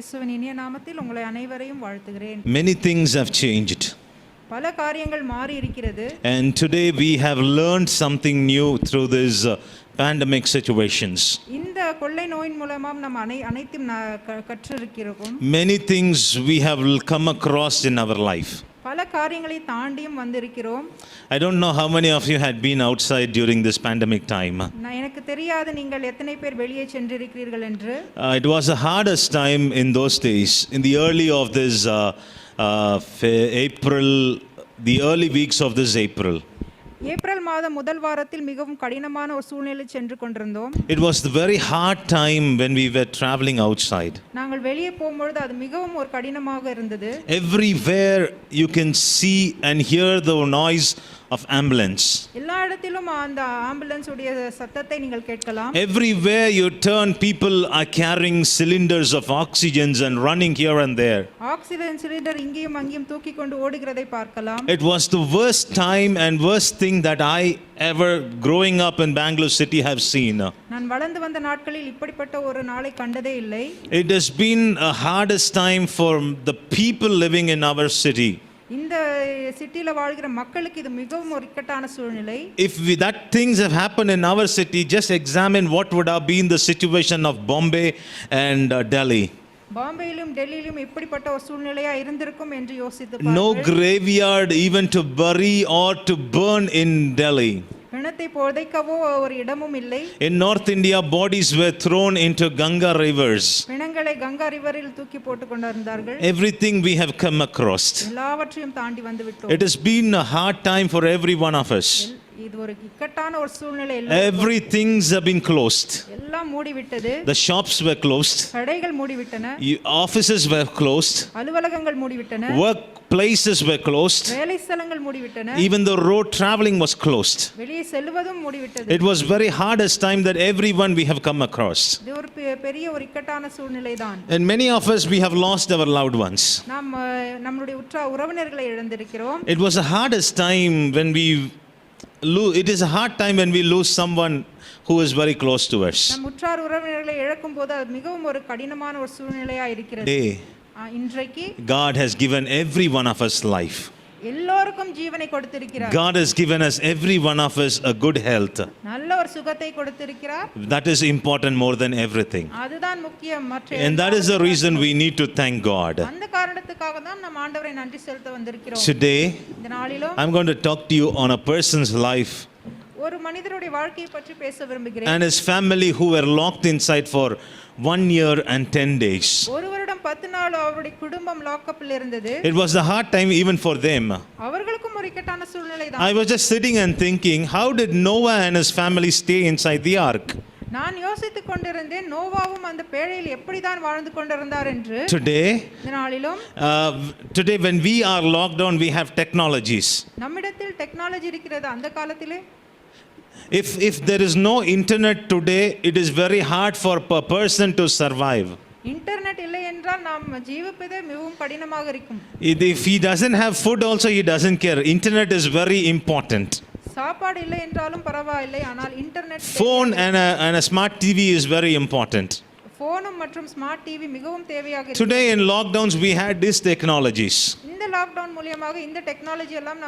இயேசுவின் இனிய நாமத்தில் உங்களை அனைவரையும் வாழ்த்துகிறேன். Many things have changed. பல காரியங்கள் மாறி இருக்கிறது. And today we have learned something new through these pandemic situations. இந்த கொள்ளை நோயின் மூலமாக நாம் அனைத்தும் கற்றிருக்கிறோம். Many things we have come across in our life. பல காரியங்களை தாண்டியும் வந்திருக்கிறோம். I don't know how many of you had been outside during this pandemic time. எனக்கு தெரியாது நீங்கள் எத்தனை பேர் வெளியே சென்றிருக்கிறீர்கள் என்று. It was the hardest time in those days, in the early of this April, the early weeks of this April. April மாதம் முதல் வாரத்தில் மிகவும் கடினமான ஒரு சூழ்நிலையில் சென்று கொண்டிருந்தோம். It was the very hard time when we were traveling outside. நாங்கள் வெளியே போகும்போது அது மிகவும் ஒரு கடினமாக இருந்தது. Everywhere you can see and hear the noise of ambulance. எல்லா இடத்திலும் அந்த ஆம்புலன்ஸ் உடைய சத்தத்தை நீங்கள் கேட்கலாம். Everywhere you turn, people are carrying cylinders of oxygens and running here and there. Oxygen cylinder இங்கேயும் அங்கேயும் தூக்கி கொண்டு ஓடுகிறதை பார்க்கலாம். It was the worst time and worst thing that I ever growing up in Bangalore city have seen. நான் வளர்ந்து வந்த நாட்களில் இப்படிப்பட்ட ஒரு நாளை கண்டதே இல்லை. It has been a hardest time for the people living in our city. இந்த சிட்டில வாழ்கிற மக்களுக்கு இது மிகவும் ஒரு இக்கட்டான சூழ்நிலை. If that things have happened in our city, just examine what would have been the situation of Bombay and Delhi. பாம்பேயிலும் டெல்லியிலும் எப்படிப்பட்ட ஒரு சூழ்நிலையா இருந்திருக்கும் என்று யோசித்து பாருங்கள். No graveyard even to bury or to burn in Delhi. பிணத்தை புதைக்கவோ ஒரு இடமும் இல்லை. In North India, bodies were thrown into Ganga rivers. பிணங்களை கங்கா ரிவரில் தூக்கி போட்டு கொண்டிருந்தார்கள். Everything we have come across. எல்லாவற்றையும் தாண்டி வந்து விட்டோம். It has been a hard time for every one of us. இது ஒரு இக்கட்டான ஒரு சூழ்நிலை. Everything's have been closed. எல்லாம் மூடி விட்டது. The shops were closed. கடைகள் மூடி விட்டன. Offices were closed. அலுவலகங்கள் மூடி விட்டன. Work places were closed. வேலை ஸ்தலங்கள் மூடி விட்டன. Even the road traveling was closed. வெளியே செல்வதும் மூடி விட்டது. It was very hardest time that everyone we have come across. இது ஒரு பெரிய ஒரு இக்கட்டான சூழ்நிலை தான். And many of us we have lost our loved ones. நாம் நம்மளுடைய உறவினர்களை இழந்திருக்கிறோம். It was the hardest time when it is a hard time when we lose someone who is very close to us. நம் உற்றார் உறவினர்களை இழக்கும்போது அது மிகவும் ஒரு கடினமான ஒரு சூழ்நிலையா இருக்கிறது. இன்றைக்கு God has given every one of us life. எல்லோருக்கும் ஜீவனை கொடுத்திருக்கிறார். God has given us every one of us a good health. நல்ல ஒரு சுகத்தை கொடுத்திருக்கிறார். That is important more than everything. அதுதான் முக்கியம். மற்ற And that is the reason we need to thank God. அந்த காரணத்துக்காக தான் நாம் ஆண்டவரை நன்றி செலுத்த வந்திருக்கிறோம். Today இந்த நாளிலும் I'm going to talk to you on a person's life ஒரு மனிதருடைய வாழ்க்கையை பற்றி பேச விரும்புகிறேன். and his family who were locked inside for 1 year and 10 days. ஒரு வருடம் 10 நாள் அவருடைய குடும்பம் லாக்அப்ல இருந்தது. It was a hard time even for them. அவர்களுக்கும் ஒரு இக்கட்டான சூழ்நிலை தான். I was just sitting and thinking, how did Noah and his family stay inside the ark? நான் யோசித்துக் கொண்டிருந்தேன் நோவாவும் அந்த பேழையில் எப்படி தான் வாழ்ந்து கொண்டிருந்தார் என்று. Today when we are locked down, we have technologies. நம்மிடத்தில் டெக்னாலஜி இருக்கிறது. அந்த காலத்திலே if there is no internet today, it is very hard for a person to survive. Internet இல்லை என்றால் நாம் ஜீவிப்பதே மிகவும் கடினமாக இருக்கும். If he doesn't have food also, he doesn't care. Internet is very important. சாப்பாடு இல்லை என்றாலும் பரவாயில்லை, ஆனால் internet Phone and a smart TV is very important. ஃபோனும் மற்றும் ஸ்மார்ட் டிவி மிகவும் தேவையாக இருக்கு. Today in lockdowns we had these technologies. இந்த லாக்டவுன் மூலமாக இந்த டெக்னாலஜி எல்லாம்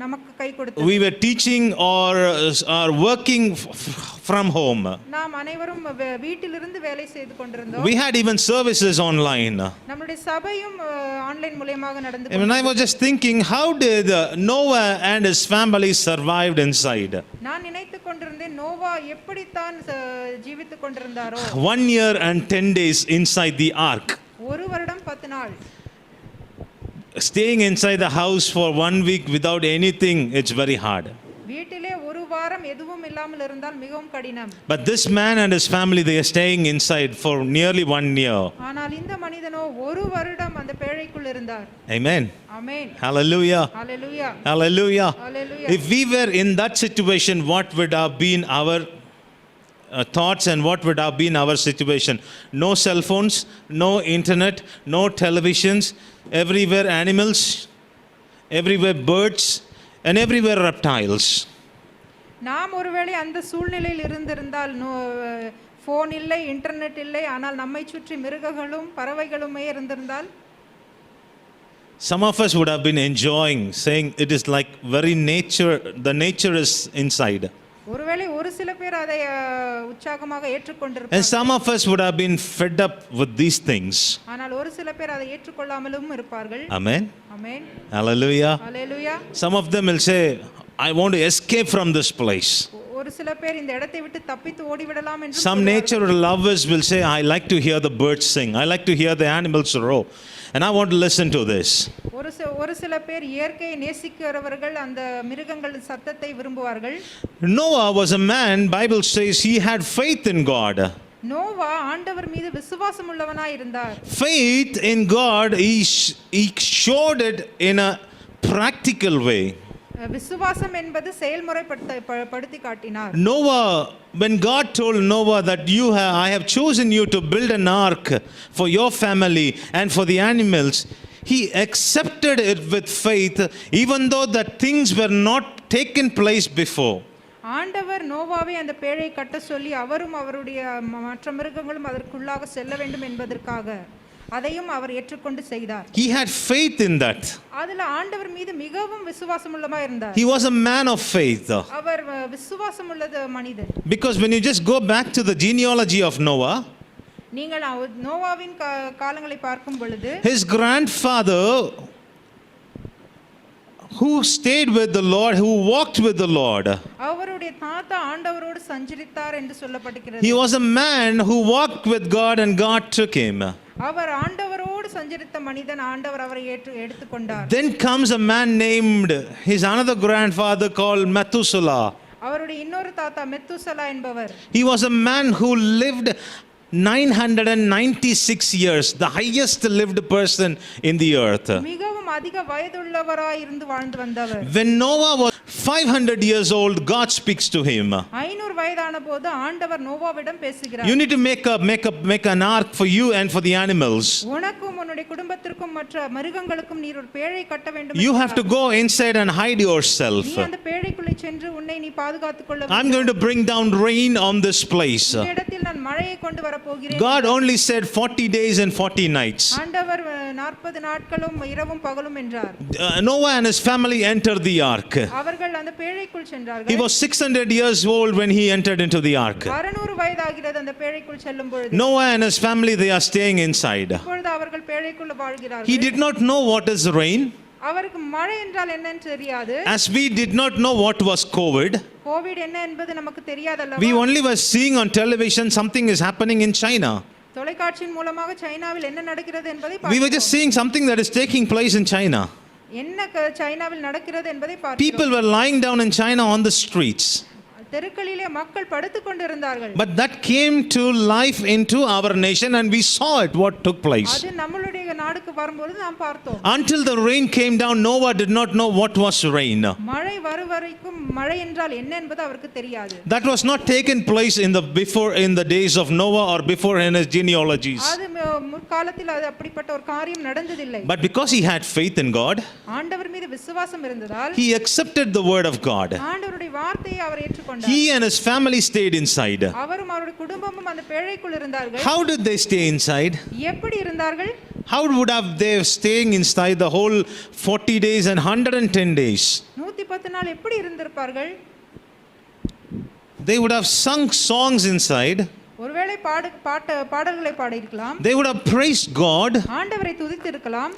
நமக்கு கை கொடுத்தது. We were teaching or are working from home. நாம் அனைவரும் வீட்டிலிருந்து வேலை செய்து கொண்டிருந்தோம். We had even services online. நம்மளுடைய சபையும் ஆன்லைன் மூலமாக நடந்து. And I was just thinking, how did Noah and his family survived inside? நான் நினைத்துக் கொண்டிருந்தேன் நோவா எப்படி தான் ஜீவித்துக் கொண்டிருந்தாரோ. 1 year and 10 days inside the ark. ஒரு வருடம் 10 நாள். Staying inside the house for 1 week without anything, it's very hard. வீட்டிலே ஒரு வாரம் எதுவும் இல்லாமல் இருந்தால் மிகவும் கடினம். But this man and his family, they are staying inside for nearly 1 year. ஆனால் இந்த மனிதனோ ஒரு வருடம் அந்த பேழைக்குள் இருந்தார். Amen. Amen. Hallelujah. Hallelujah. Hallelujah. Hallelujah. If we were in that situation, what would have been our thoughts and what would have been our situation? No cell phones, no internet, no televisions, everywhere animals, everywhere birds, and everywhere reptiles. நாம் ஒருவேளை அந்த சூழ்நிலையில் இருந்திருந்தால் phone இல்லை, internet இல்லை, ஆனால் நம்மை சுற்றி மிருகங்களும் பறவைகளுமே இருந்திருந்தால் some of us would have been enjoying, saying it is like very nature, the nature is inside. ஒருவேளை ஒரு சில பேர் அதை உற்சாகமாக And ஏற்றுக்கொண்டிருப்பார்கள். some of us would have been fed up with these things. ஆனால் ஒரு சில பேர் அதை ஏற்றுக்கொள்ளாமலும் இருப்பார்கள். Amen. Amen. Hallelujah. Hallelujah. Some of them will say, I want to escape from this place. ஒரு சில பேர் இந்த இடத்தை விட்டு தப்பித்து ஓடிவிடலாம் என்று Some nature lovers will say, I like to hear the birds sing. I like to hear the animals roar. And I want to listen to this. ஒரு சில பேர் இயற்கையை நேசிக்கிறவர்கள் அந்த மிருகங்கள் சத்தத்தை விரும்புவார்கள். Noah was a man, Bible says he had faith in God. Noah ஆண்டவர் மீது விசுவாசம் உள்ளவனாய் இருந்தார். Faith in God, he showed it in a practical way. விசுவாசம் என்பது செயல்முறைப்படுத்தி காட்டினார். Noah, when God told Noah that I have chosen you to build an ark for your family and for the animals, he accepted it with faith, even though that things were not taken place before. ஆண்டவர் நோவாவை அந்த பேழை கட்ட சொல்லி அவரும் அவருடைய மற்ற மிருகங்களும் அதற்குள்ளாக செல்ல வேண்டும் என்பதற்காக அதையும் அவர் ஏற்றுக்கொண்டு செய்தார். He had faith in that. அதுல ஆண்டவர் மீது மிகவும் விசுவாசம் உள்ளவராய் இருந்தார். He was a man of faith. அவர் விசுவாசம் உள்ள மனிதர். Because when you just go back to the genealogy of Noah, நீங்கள் நோவாவின் காலங்களை பார்க்கும் பொழுது his grandfather who stayed with the Lord, who walked with the Lord, அவருடைய தாத்தா ஆண்டவரோடு சஞ்சரித்தார் என்று சொல்லப்படுகிறது. he was a man who walked with God and God took him. அவர் ஆண்டவரோடு சஞ்சரித்த மனிதன், ஆண்டவர் அவரை எடுத்துக்கொண்டார். Then comes a man named, his another grandfather called Methuselah. அவருடைய இன்னொரு தாத்தா மெத்துசலா என்பவர். He was a man who lived 996 years, the highest lived person in the earth. மிகவும் அதிக வயதுள்ளவராய் இருந்து வாழ்ந்து வந்தவர். When Noah was 500 years old, God speaks to him. 500 வயதான போது ஆண்டவர் நோவாவிடம் பேசுகிறார். You need to make an ark for you and for the animals. உனக்கும் உன்னுடைய குடும்பத்திற்கும் மற்ற மிருகங்களுக்கும் நீர் ஒரு பேழை கட்ட வேண்டும். You have to go inside and hide yourself. நீ அந்த பேழைக்குள்ளே சென்று உன்னை நீ பாதுகாத்துக் கொள்ள வேண்டும். I'm going to bring down rain on this place. இந்த இடத்தில் நான் மழையை கொண்டு வர போகிறேன். God only said 40 days and 40 nights. ஆண்டவர் 40 நாட்களும் இரவும் பகலும் என்றார். Noah and his family entered the ark. அவர்கள் அந்த பேழைக்குள் சென்றார்கள். He was 600 years old when he entered into the ark. 600 வயதாகிறது அந்த பேழைக்குள் செல்லும் பொழுது. Noah and his family, they are staying inside. இப்பொழுது அவர்கள் பேழைக்குள்ள வாழ்கிறார்கள். He did not know what is rain. அவருக்கு மழை என்றால் என்னன்னு தெரியாது. As we did not know what was COVID. Covid என்ன என்பது நமக்கு தெரியாதல்லவா. We only were seeing on television something is happening in China. தொலைக்காட்சியின் மூலமாக சைனாவில் என்ன நடக்கிறது என்பதை We were just seeing something that is taking place in China. என்ன சைனாவில் நடக்கிறது என்பதை பார்த்தோம். People were lying down in China on the streets. தெருக்களிலே மக்கள் படுத்துக் கொண்டிருந்தார்கள். But that came to life into our nation and we saw it what took place. அது நம்மளுடைய நாடுக்கு வரும்போது நாம் பார்த்தோம். Until the rain came down, Noah did not know what was rain. மழை வரைக்கும் மழை என்றால் என்ன என்பது அவருக்கு தெரியாது. That was not taken place in the days of Noah or before in his genealogies. அது முற்காலத்தில் அது அப்படிப்பட்ட ஒரு காரியம் நடந்ததில்லை. But because he had faith in God, ஆண்டவர் மீது விசுவாசம் இருந்ததால் he accepted the word of God. ஆண்டவருடைய வார்த்தையை அவர் ஏற்றுக்கொண்டார். He and his family stayed inside. அவரும் அவருடைய குடும்பமும் அந்த பேழைக்குள் இருந்தார்கள். How did they stay inside? எப்படி இருந்தார்கள்? How would have they staying inside the whole 40 days and 110 days? 110 நாள் எப்படி இருந்திருப்பார்கள்? They would have sung songs inside. ஒருவேளை பாடல்களை பாடியிருக்கலாம். They would have praised God. ஆண்டவரை துதித்து இருக்கலாம்.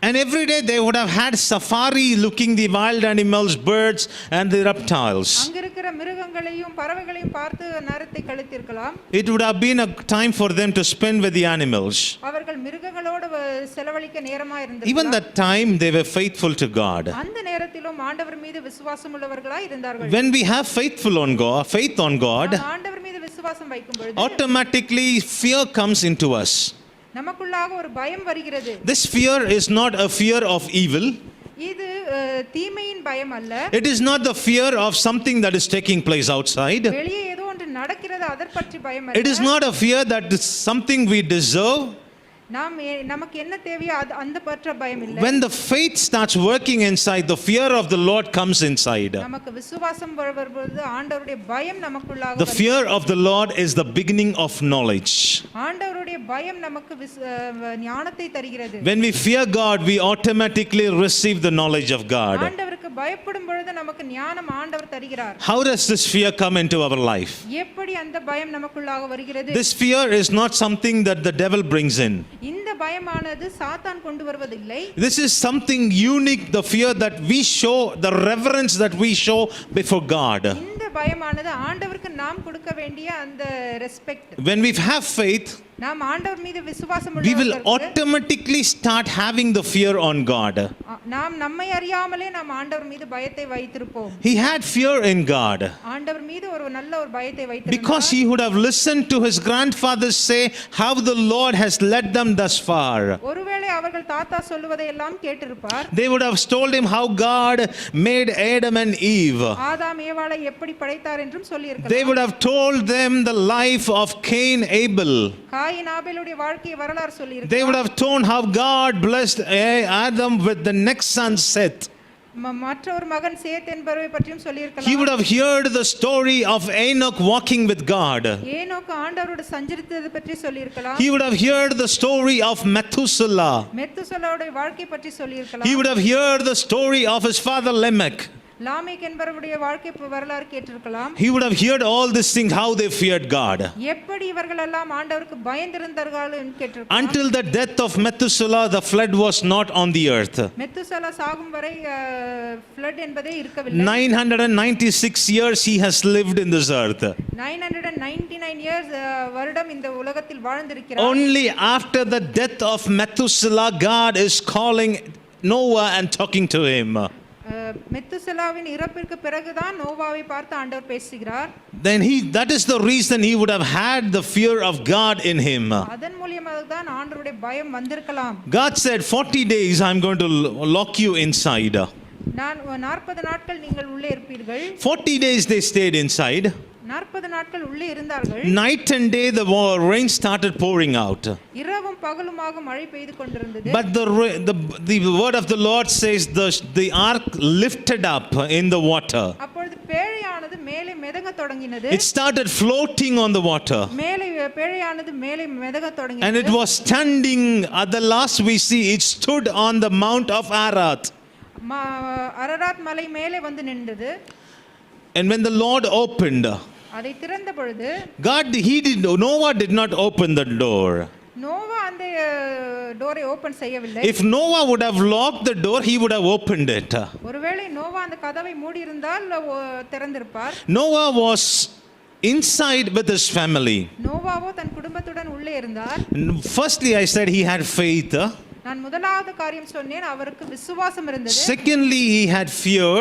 And every day they would have had safari looking the wild animals, birds and the reptiles. அங்க இருக்கிற மிருகங்களையும் பறவைகளையும் பார்த்து நேரத்தை கழித்திருக்கலாம். It would have been a time for them to spend with the animals. அவர்கள் மிருகங்களோடு செலவழிக்க நேரமா இருந்திருக்கலாம். Even that time they were faithful to God. அந்த நேரத்திலும் ஆண்டவர் மீது விசுவாசம் உள்ளவர்களாய் இருந்தார்கள். When we have faith on God, ஆண்டவர் மீது விசுவாசம் வைக்கும் பொழுது automatically fear comes into us. நமக்குள்ளாக ஒரு பயம் வருகிறது. This fear is not a fear of evil. இது தீமையின் பயம் அல்ல. It is not the fear of something that is taking place outside. வெளியே ஏதோ ஒன்று நடக்கிறது அதற் பற்றி பயம் அல்ல. It is not a fear that is something we deserve. நமக்கு என்ன தேவையோ அது அந்த பற்ற பயம் இல்லை. When the faith starts working inside, the fear of the Lord comes inside. நமக்கு விசுவாசம் வரும்போது ஆண்டவருடைய பயம் நமக்குள்ளாக The fear of the Lord is the beginning of knowledge. ஆண்டவருடைய பயம் நமக்கு ஞானத்தை தருகிறது. When we fear God, we automatically receive the knowledge of God. ஆண்டவருக்கு பயப்படும் பொழுது நமக்கு ஞானம் ஆண்டவர் தருகிறார். How does this fear come into our life? எப்படி அந்த பயம் நமக்குள்ளாக வருகிறது? This fear is not something that the devil brings in. இந்த பயமானது சாத்தான் கொண்டு வருவதில்லை. This is something unique, the fear that we show, the reverence that we show before God. இந்த பயமானது ஆண்டவருக்கு நாம் கொடுக்க வேண்டிய அந்த respect. When we have faith, நாம் ஆண்டவர் மீது விசுவாசம் we will உள்ளவர்களுக்கு automatically start having the fear on God. நாம் நம்மை அறியாமலே நாம் ஆண்டவர் மீது பயத்தை வைத்திருப்போம். He had fear in God ஆண்டவர் மீது ஒரு நல்ல ஒரு பயத்தை வைத்திருந்தார். because he would have listened to his grandfathers say how the Lord has led them thus far. ஒருவேளை அவர்கள் தாத்தா சொல்வதை எல்லாம் கேட்டிருப்பார். They would have told him how God made Adam and Eve. ஆதாம் ஏவாளை எப்படி படைத்தார் என்றும் சொல்லியிருக்கலாம். They would have told them the life of Cain, Abel. Cain ஆபேலுடைய வாழ்க்கை வரலாறு சொல்லியிருக்கலாம். They would have told how God blessed Adam with the next son Seth. மற்றொரு மகன் சேத் என்பவரை பற்றியும் சொல்லியிருக்கலாம். He would have heard the story of Enoch walking with God. ஏனோக்கு ஆண்டவரோடு சஞ்சரித்தது பற்றி சொல்லியிருக்கலாம். He would have heard the story of Methuselah. மெத்துசலாவுடைய வாழ்க்கை பற்றி சொல்லியிருக்கலாம். He would have heard the story of his father Lamech. லாமேக் என்பவருடைய வாழ்க்கை வரலாறு கேட்டிருக்கலாம். He would have heard all these things, how they feared God. எப்படி இவர்கள் எல்லாம் ஆண்டவருக்கு பயந்திருந்தார்கள் என்று கேட்டிருக்கலாம். Until the death of Methuselah, the flood was not on the earth. Methuselah சாகும் வரை ஃப்ளட் என்பதே இருக்கவில்லை. 996 years he has lived in this earth. 999 years வருடம் இந்த உலகத்தில் வாழ்ந்திருக்கிறார். Only after the death of Methuselah, God is calling Noah and talking to him. மெத்துசலாவின் இறப்பிற்கு பிறகுதான் நோவாவை பார்த்து ஆண்டவர் பேசுகிறார். Then that is the reason he would have had the fear of God in him. அதன் மூலமாக தான் ஆண்டவருடைய பயம் வந்திருக்கலாம். God said 40 days I'm going to lock you inside. நான் 40 நாட்கள் நீங்கள் உள்ளே இருப்பீர்கள். 40 days they stayed inside. 40 நாட்கள் உள்ளே இருந்தார்கள். Night and day the rain started pouring out. இரவும் பகலுமாக மழை பெய்து கொண்டிருந்தது. But the word of the Lord says the ark lifted up in the water. அப்பொழுது பேழையானது மேலே மிதங்க தொடங்கினது. It started floating on the water. மேலே பேழையானது மேலே மிதங்க தொடங்கினது. And it was standing, at the last we see it stood on the mount of Ararat. Ararat மலை மேலே வந்து நின்றது. And when the Lord opened, அதை திறந்த பொழுது Noah did not open the door. Noah அந்த டோரை ஓபன் செய்யவில்லை. If Noah would have locked the door, he would have opened it. ஒருவேளை நோவா அந்த கதவை மூடி இருந்தால் திறந்திருப்பார். Noah was inside with his family. நோவாவோ தன் குடும்பத்துடன் உள்ளே இருந்தார். Firstly, I said he had faith. நான் முதலாவது காரியம் சொன்னேன், அவருக்கு விசுவாசம் இருந்தது. Secondly, he had fear.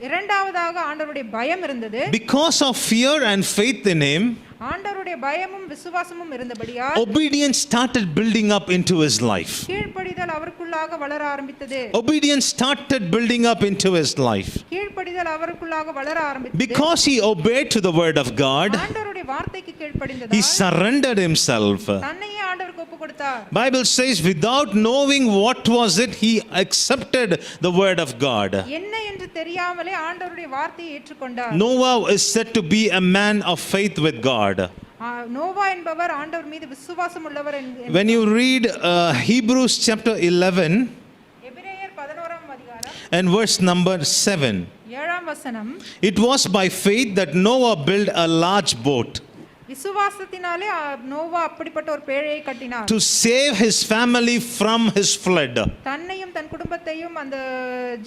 இரண்டாவதாக ஆண்டவருடைய பயம் இருந்தது. Because of fear and faith in him, ஆண்டவருடைய பயமும் விசுவாசமும் இருந்தபடியால் obedience started building up into his life. கீழ்ப்படிதல் அவருக்குள்ளாக வளர ஆரம்பித்தது. Obedience started building up into his life. கீழ்ப்படிதல் அவருக்குள்ளாக வளர ஆரம்பித்தது. Because he obeyed to the word of God, ஆண்டவருடைய வார்த்தைக்கு கீழ்ப்படிந்ததால் he surrendered himself. தன்னையே ஆண்டவருக்கு ஒப்புக்கொடுத்தார். Bible says without knowing what was it, he accepted the word of God. என்ன என்று தெரியாமலே ஆண்டவருடைய வார்த்தையை ஏற்றுக்கொண்டார். Noah is said to be a man of faith with God. Noah என்பவர் ஆண்டவர் மீது விசுவாசம் உள்ளவர். When you read Hebrews chapter 11 எபிரேயர் 11ஆம் அதிகாரம் and verse number 7, 7ஆம் வசனம், it was by faith that Noah built a large boat விசுவாசத்தினாலே நோவா அப்படிப்பட்ட ஒரு பேழையை கட்டினார். to save his family from his flood. தன்னையும் தன் குடும்பத்தையும் அந்த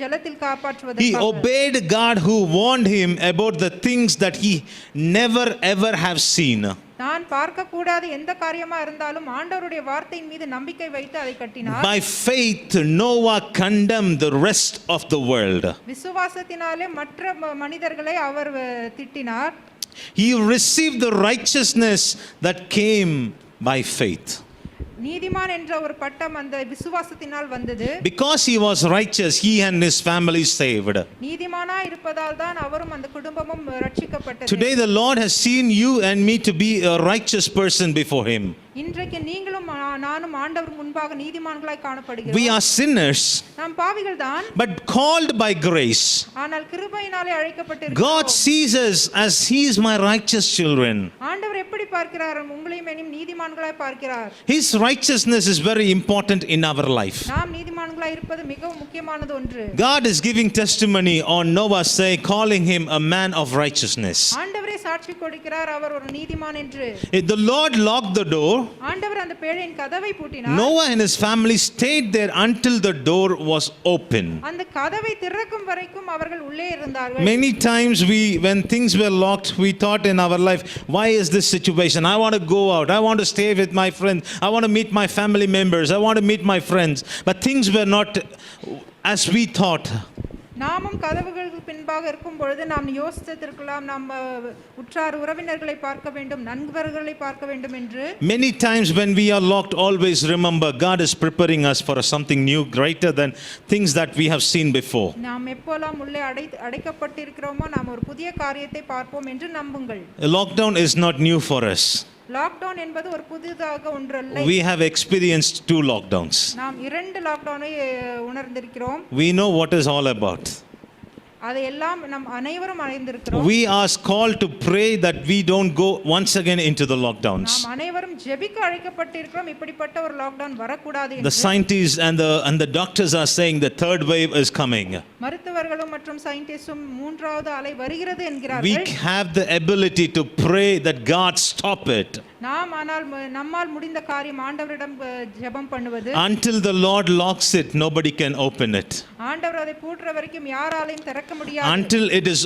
ஜலத்தில் He காப்பாற்றுவதற்காக. obeyed God who warned him about the things that he never ever have seen. நான் பார்க்க கூடாத எந்த காரியமா இருந்தாலும் ஆண்டவருடைய வார்த்தையின் மீது நம்பிக்கை வைத்து அதை கட்டினார். By faith Noah condemned the rest of the world. விசுவாசத்தினாலே மற்ற மனிதர்களை அவர் திட்டினார். He received the righteousness that came by faith. நீதிமான் என்ற ஒரு பட்டம் அந்த விசுவாசத்தினால் வந்தது. Because he was righteous, he and his family saved. நீதிமானா இருப்பதால் தான் அவரும் அந்த குடும்பமும் ரட்சிக்கப்பட்டது. Today the Lord has seen you and me to be a righteous person before him. இன்றைக்கு நீங்களும் நானும் ஆண்டவர் முன்பாக நீதிமான்களாய் காணப்படுகிறோம். We are sinners, நாம் பாவிகள் தான், but called by grace. ஆனால் கிருபையினாலே அழைக்கப்பட்டிருக்கிறோம். God sees us as He is my righteous children. ஆண்டவர் எப்படி பார்க்கிறார்? உங்களையும் என்னையும் நீதிமான்களாய் பார்க்கிறார். His righteousness is very important in our life. நாம் நீதிமான்களாய் இருப்பது மிகவும் முக்கியமானது ஒன்று. God is giving testimony on Noah, say, calling him a man of righteousness. ஆண்டவரே சாட்சி கொடுக்கிறார், அவர் ஒரு நீதிமான் என்று. The Lord locked the door. ஆண்டவர் அந்த பேழையின் கதவை பூட்டினார். Noah and his family stayed there until the door was open. அந்த கதவை திறக்கும் வரைக்கும் அவர்கள் உள்ளே இருந்தார்கள். Many times when things were locked, we thought in our life, why is this situation? I want to go out. I want to stay with my friends. I want to meet my family members. I want to meet my friends. But things were not as we thought. நாமும் கதவுகளுக்கு பின்பாக இருக்கும் பொழுது நாம் யோசித்திருக்கலாம், நாம் உற்றார் உறவினர்களை பார்க்க வேண்டும், நண்பர்களை பார்க்க வேண்டும் என்று. Many times when we are locked, always remember God is preparing us for something new, greater than things that we have seen before. நாம் எப்போலாம் உள்ளே அடைக்கப்பட்டிருக்கிறோமோ நாம் ஒரு புதிய காரியத்தை பார்ப்போம் என்று நம்புங்கள். Lockdown is not new for us. Lockdown என்பது ஒரு புதிதாக ஒன்றல்ல. We have experienced 2 lockdowns. நாம் 2 லாக்டவுனை உணர்ந்திருக்கிறோம். We know what is all about. அதையெல்லாம் நாம் அனைவரும் அறிந்திருக்கிறோம். We are called to pray that we don't go once again into the lockdowns. நாம் அனைவரும் ஜெபிக்க அழைக்கப்பட்டிருக்கிறோம், இப்படிப்பட்ட ஒரு லாக்டவுன் வரக்கூடாது என்று. The scientists and the doctors are saying the third wave is coming. மருத்துவர்களும் மற்றும் சயின்டிஸ்டும் மூன்றாவது அலை வருகிறது We என்கிறார்கள். have the ability to pray that God stop it. நாம் ஆனால் நம்மால் முடிந்த காரியம் ஆண்டவரிடம் ஜெபம் பண்ணுவது. Until the Lord locks it, nobody can open it. ஆண்டவர் அதை பூட்டுற வரைக்கும் யாராலையும் திறக்க முடியாது. Until it is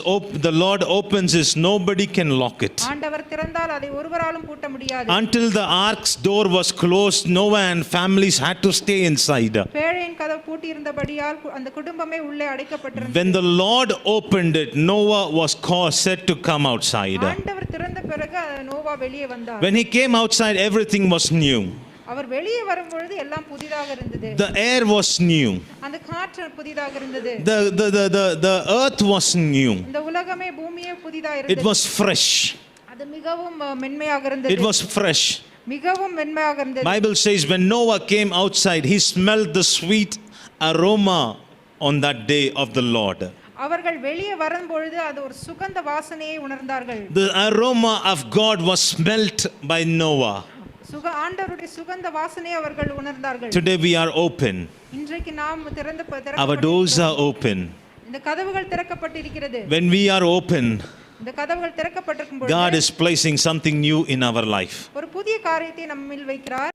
the Lord opens it, nobody can lock it. ஆண்டவர் திறந்தால் அதை ஒருவராலும் பூட்ட முடியாது. Until the ark's door was closed, Noah and families had to stay inside. பேழையின் கதவு பூட்டி இருந்தபடியால் அந்த குடும்பமே உள்ளே அடைக்கப்பட்டிருந்தது. When the Lord opened it, Noah was said to come outside. ஆண்டவர் திறந்த பிறகு நோவா வெளியே வந்தார். When he came outside, everything was new. அவர் வெளியே வரும்பொழுது எல்லாம் புதிதாக இருந்தது. The air was new. அந்த காற்று புதிதாக இருந்தது. The earth was new. இந்த உலகமே பூமியே புதிதாக இருந்தது. It was fresh. அது மிகவும் மென்மையாக இருந்தது. It was fresh. மிகவும் மென்மையாக இருந்தது. Bible says when Noah came outside, he smelled the sweet aroma on that day of the Lord. அவர்கள் வெளியே வரும்பொழுது அது ஒரு சுகந்த வாசனையை உணர்ந்தார்கள். The aroma of God was smelt by Noah. ஆண்டவருடைய சுகந்த வாசனையை அவர்கள் உணர்ந்தார்கள். Today we are open. இன்றைக்கு நாம் Our doors are open. இந்த கதவுகள் திறக்கப்பட்டிருக்கிறது. When we are open, இந்த கதவுகள் திறக்கப்பட்டிருக்கும் பொழுது God is placing something new in our life. ஒரு புதிய காரியத்தை நம்மில் வைக்கிறார்.